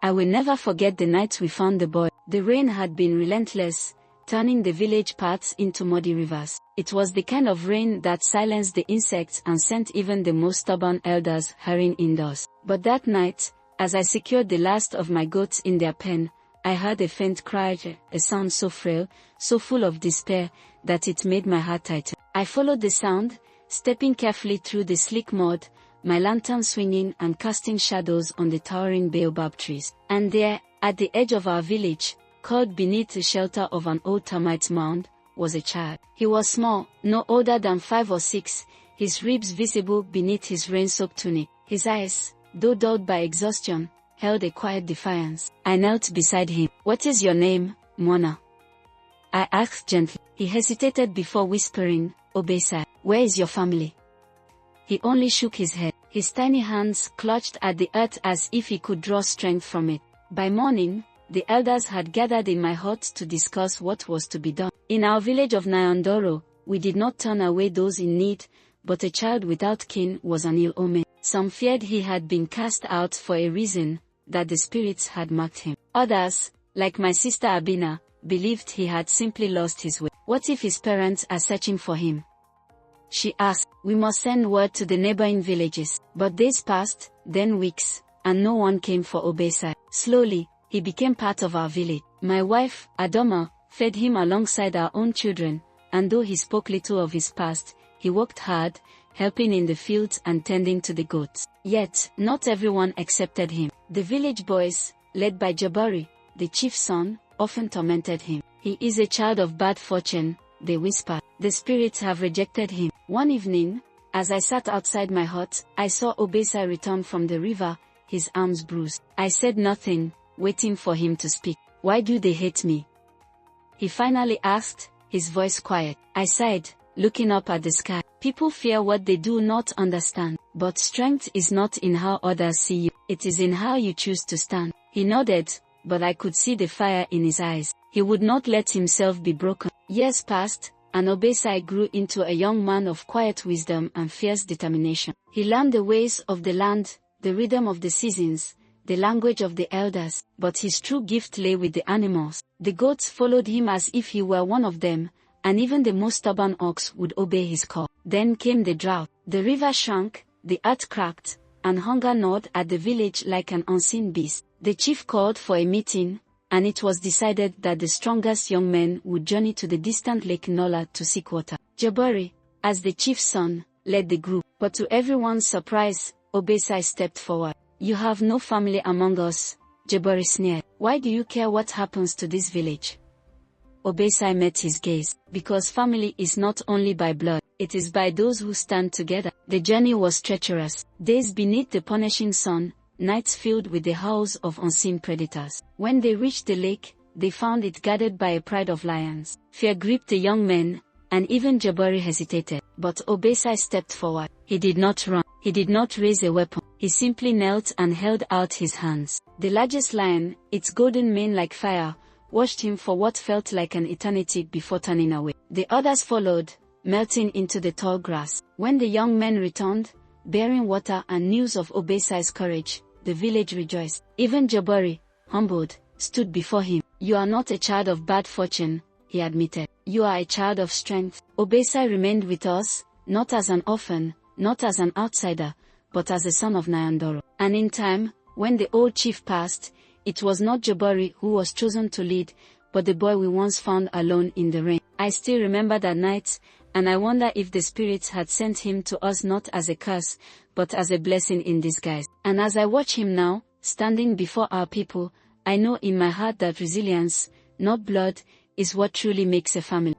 I will never forget the night we found the boy. The rain had been relentless, turning the village paths into muddy rivers. It was the kind of rain that silenced the insects and sent even the most stubborn elders hurrying indoors. But that night, as I secured the last of my goats in their pen, I heard a faint cry, a sound so frail, so full of despair, that it made my heart tighten. I followed the sound, stepping carefully through the slick mud, my lantern swinging and casting shadows on the towering baobab trees. And there, at the edge of our village, curled beneath the shelter of an old termite mound, was a child. He was small, no older than 5 or 6, his ribs visible beneath his rain-soaked tunic. His eyes, though dulled by exhaustion, held a quiet defiance. I knelt beside him. "What is your name, Mona?" I asked gently. He hesitated before whispering, "Obasi." "Where is your family?" He only shook his head. His tiny hands clutched at the earth as if he could draw strength from it. By morning, the elders had gathered in my hut to discuss what was to be done. In our village of Nyandoro, we did not turn away those in need, but a child without kin was an ill omen. Some feared he had been cast out for a reason, that the spirits had marked him. Others, like my sister Abina, believed he had simply lost his way. "What if his parents are searching for him?" she asked. "We must send word to the neighboring villages." But days passed, then weeks, and no one came for Obasi. Slowly, he became part of our village. My wife, Adoma, fed him alongside our own children, and though he spoke little of his past, he worked hard, helping in the fields and tending to the goats. Yet, not everyone accepted him. The village boys, led by Jabari, the chief's son, often tormented him. "He is a child of bad fortune," they whispered. "The spirits have rejected him." One evening, as I sat outside my hut, I saw Obasi return from the river, his arms bruised. I said nothing, waiting for him to speak. "Why do they hate me?" he finally asked, his voice quiet. I sighed, looking up at the sky. "People fear what they do not understand. But strength is not in how others see you. It is in how you choose to stand." He nodded, but I could see the fire in his eyes. He would not let himself be broken. Years passed, and Obasi grew into a young man of quiet wisdom and fierce determination. He learned the ways of the land, the rhythm of the seasons, the language of the elders, but his true gift lay with the animals. The goats followed him as if he were one of them, and even the most stubborn ox would obey his call. Then came the drought. The river shrank, the earth cracked, and hunger gnawed at the village like an unseen beast. The chief called for a meeting, and it was decided that the strongest young men would journey to the distant Lake Nola to seek water. Jabari, as the chief's son, led the group, but to everyone's surprise, Obasi stepped forward. "You have no family among us," Jabari sneered. "Why do you care what happens to this village?" Obasi met his gaze. "Because family is not only by blood, it is by those who stand together." The journey was treacherous. Days beneath the punishing sun, nights filled with the howls of unseen predators. When they reached the lake, they found it guarded by a pride of lions. Fear gripped the young men, and even Jabari hesitated. But Obasi stepped forward. He did not run. He did not raise a weapon. He simply knelt and held out his hands. The largest lion, its golden mane like fire, watched him for what felt like an eternity before turning away. The others followed, melting into the tall grass. When the young men returned, bearing water and news of Obasi's courage, the village rejoiced. Even Jabari, humbled, stood before him. "You are not a child of bad fortune," he admitted. "You are a child of strength." Obasi remained with us, not as an orphan, not as an outsider, but as a son of Nyandoro. And in time, when the old chief passed, it was not Jabari who was chosen to lead, but the boy we once found alone in the rain. I still remember that night, and I wonder if the spirits had sent him to us not as a curse, but as a blessing in disguise. And as I watch him now, standing before our people, I know in my heart that resilience, not blood, is what truly makes a family.